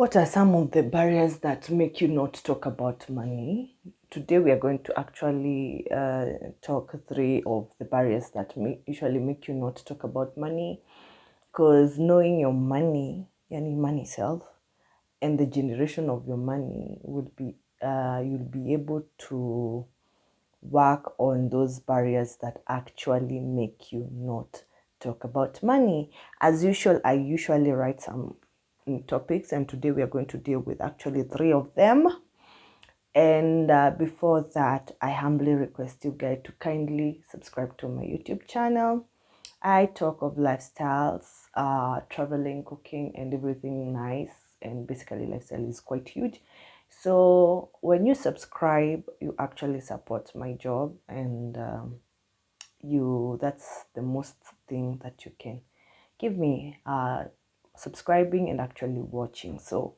What are some of the barriers that make you not talk about money? Today we are going to actually talk 3 of the barriers that usually make you not talk about money, because knowing your money, yani money self, and the generation of your money will be you'll be able to work on those barriers that actually make you not talk about money. As usual, I usually write some topics, and today we are going to deal with actually 3 of them. And before that, I humbly request you guys to kindly subscribe to my YouTube channel. I talk of lifestyles, traveling, cooking, and everything nice. And basically, lifestyle is quite huge. So when you subscribe, you actually support my job, and that's the most thing that you can give me, subscribing and actually watching. So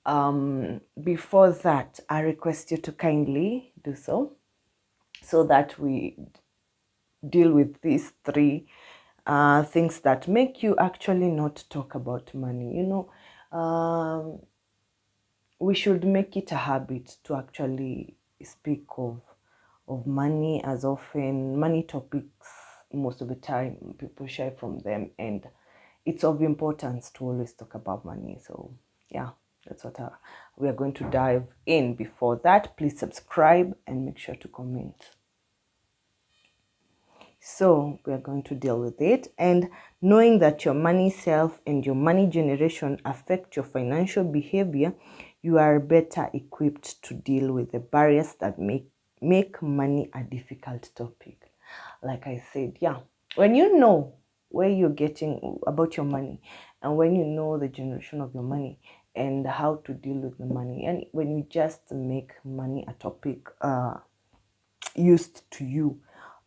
before that, I request you to kindly do so that we deal with these 3 things that make you actually not talk about money. We should make it a habit to actually speak of money as often. Money topics, most of the time, people shy from them, and it's of importance to always talk about money. So yeah, that's what we are going to dive in. Before that, please subscribe and make sure to comment. So we are going to deal with it. And knowing that your money self and your money generation affect your financial behavior, you are better equipped to deal with the barriers that make money a difficult topic. Like I said, yeah, when you know where you're getting about your money, and when you know the generation of your money and how to deal with the money, and when you just make money a topic used to you,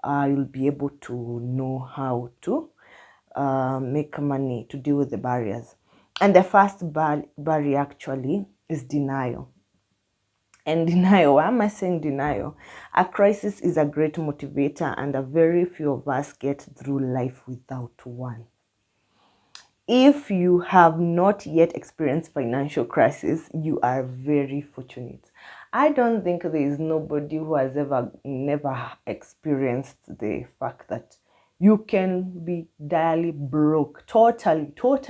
you'll be able to know how to make money, to deal with the barriers. And the first barrier actually is denial. And denial, why am I saying denial? A crisis is a great motivator, and a very few of us get through life without one. If you have not yet experienced financial crisis, you are very fortunate. I don't think there is nobody who has never experienced the fact that you can be direly broke, totally broke,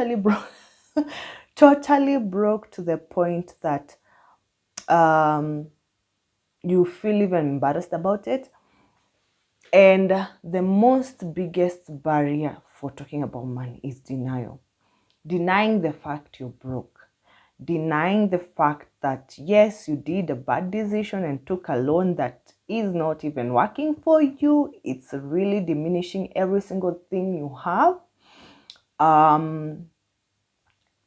totally broke, to the point that you feel even embarrassed about it. And the most biggest barrier for talking about money is denial. Denying the fact you're broke. Denying the fact that, yes, you did a bad decision and took a loan that is not even working for you. It's really diminishing every single thing you have.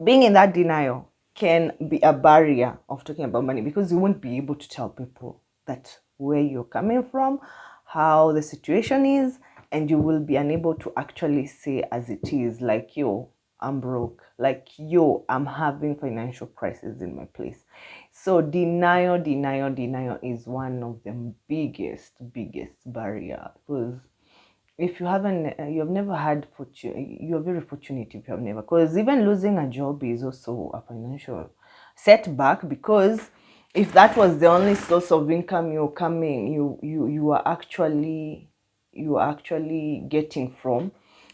Being in that denial can be a barrier of talking about money, because you won't be able to tell people that where you're coming from, how the situation is, and you will be unable to actually say as it is, like, yo, I'm broke, like, yo, I'm having financial crisis in my place. So denial is one of the biggest barrier, because if you haven't, you've never had fortune, you're very fortunate if you have never, because even losing a job is also a financial setback, because if that was the only source of income you are actually getting from,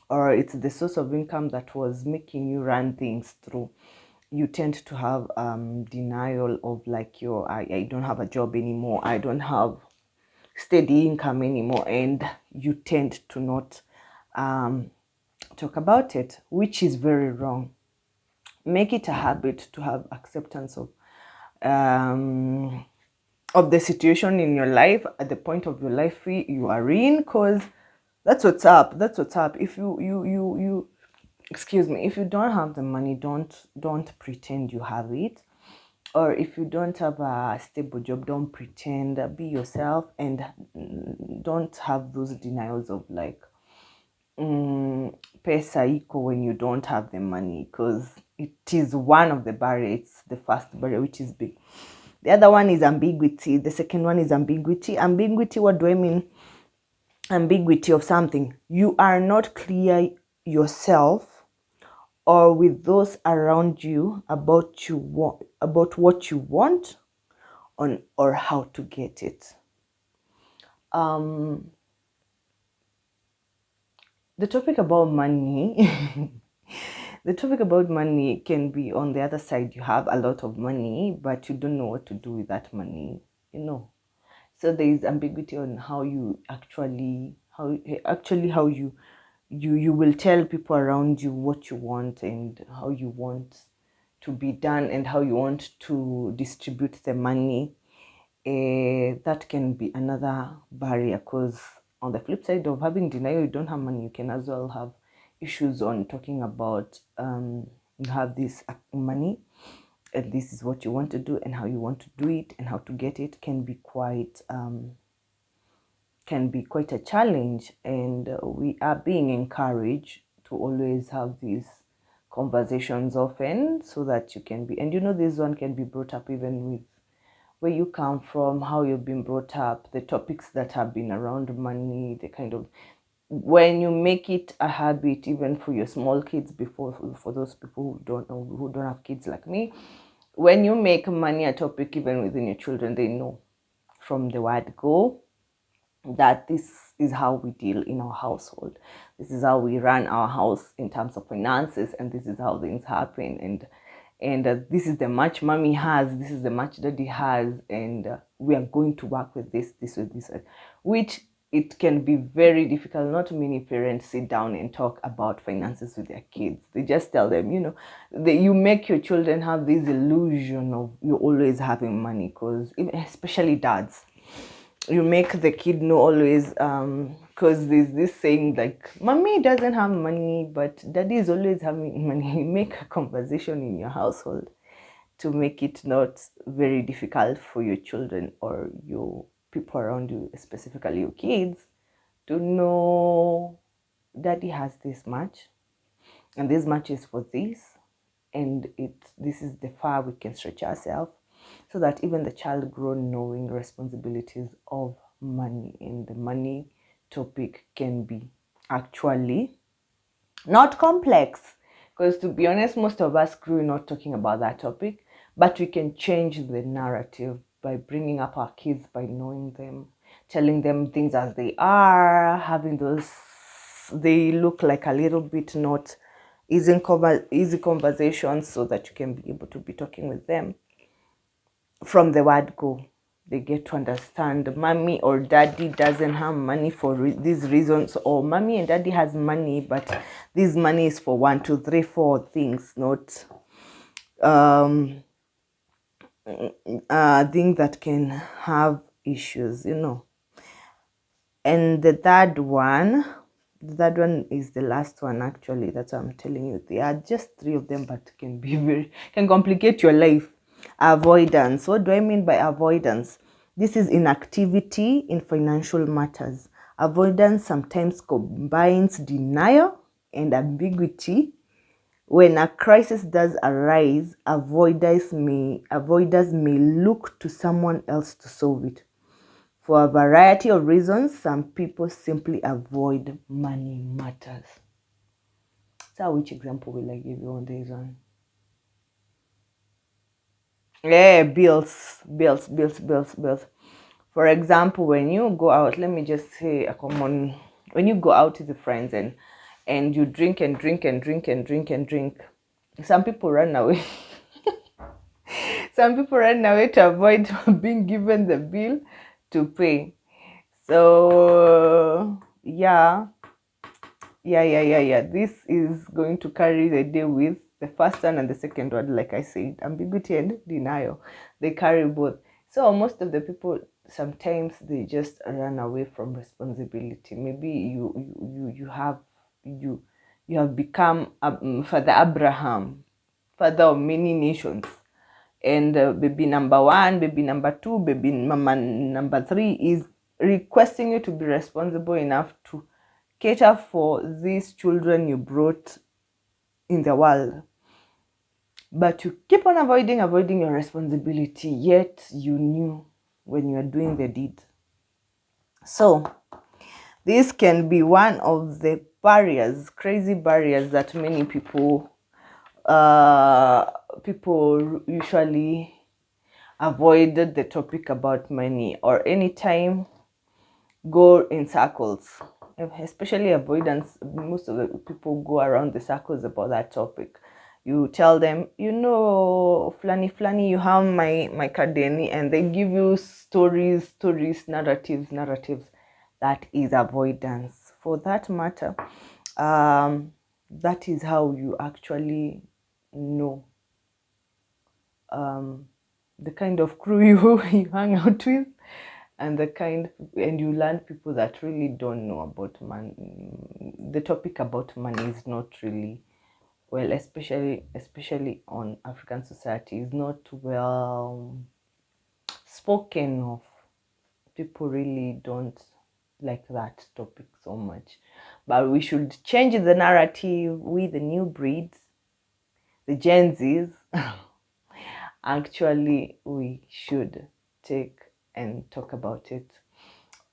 or it's the source of income that was making you run things through, you tend to have denial of, like, I don't have a job anymore, I don't have steady income anymore, and you tend to not talk about it, which is very wrong. Make it a habit to have acceptance of the situation in your life, at the point of your life you are in, because that's what's up. If you excuse me, if you don't have the money, don't pretend you have it. Or if you don't have a stable job, don't pretend. Be yourself, and don't have those denials of, like, pesa iko when you don't have the money, because it is one of the barriers. It's the first barrier, which is big. The other one is ambiguity. The second one is ambiguity. Ambiguity, what do I mean? Ambiguity of something. You are not clear yourself or with those around you about what you want on or how to get it. The topic about money the topic about money can be on the other side. You have a lot of money, but you don't know what to do with that money, so there is ambiguity on how you how you will tell people around you what you want and how you want to be done and how you want to distribute the money. That can be another barrier, because on the flip side of having denial, you don't have money, you can as well have issues on talking about you have this money and this is what you want to do and how you want to do it and how to get it can be quite a challenge. And we are being encouraged to always have these conversations often, so that you can be, and this one can be brought up even with where you come from, how you've been brought up, the topics that have been around money, the kind of, when you make it a habit, even for your small kids, before for those people who don't have kids like me, when you make money a topic even within your children, they know from the word go that this is how we deal in our household. This is how we run our house in terms of finances, and this is how things happen. And this is the much mommy has, this is the much daddy has, and we are going to work with this, which it can be very difficult. Not many parents sit down and talk about finances with their kids. They just tell them, you make your children have this illusion of you always having money, because especially dads, you make the kid know always, because there's this saying like, mommy doesn't have money but daddy is always having money. You make a conversation in your household to make it not very difficult for your children or your people around you, specifically your kids, to know daddy has this much and this much is for this, and this is the far we can stretch ourselves, so that even the child grow knowing responsibilities of money. And the money topic can be actually not complex, because to be honest, most of us grew not talking about that topic, but we can change the narrative by bringing up our kids, by knowing them, telling them things as they are, having those, they look like a little bit not easy conversations, so that you can be able to be talking with them from the word go. They get to understand mommy or daddy doesn't have money for these reasons, or mommy and daddy has money, but this money is for 1, 2, 3, 4 things, not things that can have issues, And the third one is the last one, actually. That's what I'm telling you. There are just 3 of them, but can complicate your life. Avoidance. What do I mean by avoidance? This is inactivity in financial matters. Avoidance sometimes combines denial and ambiguity. When a crisis does arise, avoiders may look to someone else to solve it. For a variety of reasons, some people simply avoid money matters. So which example will I give you on this one? Yeah, bills. For example, when you go out, let me just say when you go out with your friends and you drink and drink and drink and drink and drink, some people run away. Some people run away to avoid being given the bill to pay. So yeah. This is going to carry the day with the first one and the second one. Like I said, ambiguity and denial, they carry both. So most of the people, sometimes they just run away from responsibility. Maybe you have become Father Abraham, father of many nations, and baby number 1, baby number 2, baby mama number 3 is requesting you to be responsible enough to cater for these children you brought in the world. But you keep on avoiding your responsibility, yet you knew when you are doing the deed. So this can be one of the barriers, crazy barriers, that many people people usually avoid the topic about money, or anytime go in circles, especially avoidance. Most of the people go around the circles about that topic. You tell them, flani, you have my kadeni, and they give you stories, narratives. That is avoidance. For that matter, that is how you actually know the kind of crew you hang out with, and you learn people that really don't know about money. The topic about money is not really well, especially on African society, is not well spoken of. People really don't like that topic so much, but we should change the narrative with the new breeds, the Gen Zs. Actually, we should take and talk about it.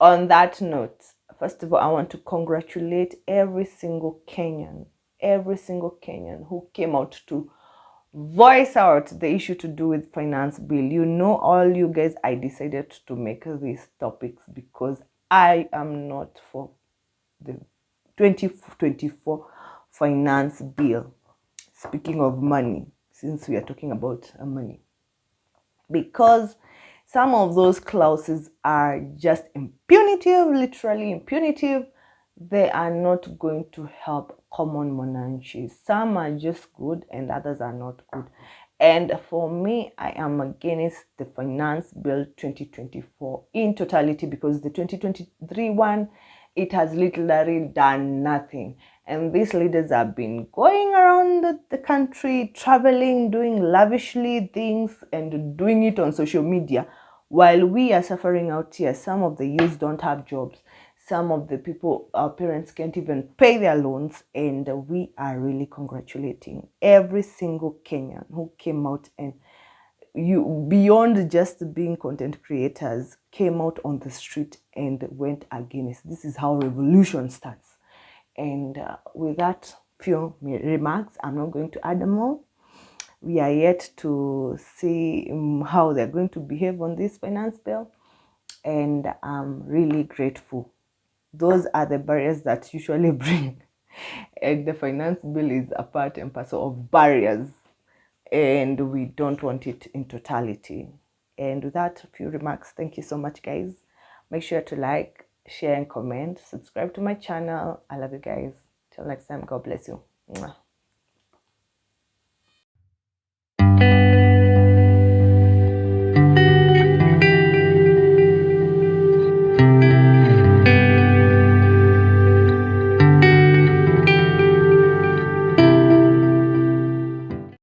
On that note, first of all, I want to congratulate every single Kenyan who came out to voice out the issue to do with finance bill. All you guys, I decided to make these topics because I am not for the 2024 finance bill. Speaking of money, since we are talking about money, because some of those clauses are just impunitive, literally impunitive. They are not going to help common monarchies. Some are just good and others are not good. And for me, I am against the Finance Bill 2024 in totality, because the 2023 one, it has literally done nothing. And these leaders have been going around the country, traveling, doing lavishly things, and doing it on social media, while we are suffering out here. Some of the youth don't have jobs. Some of the people, our parents, can't even pay their loans. And we are really congratulating every single Kenyan who came out, and beyond just being content creators, came out on the street and went against. This is how revolution starts. And with that few remarks, I'm not going to add more. We are yet to see how they're going to behave on this finance bill, and I'm really grateful. Those are the barriers that usually bring, and the finance bill is a part and parcel of barriers, and we don't want it in totality. And with that few remarks, thank you so much, guys. Make sure to like, share, and comment. Subscribe to my channel. I love you guys. Till next time, God bless you. Mwah.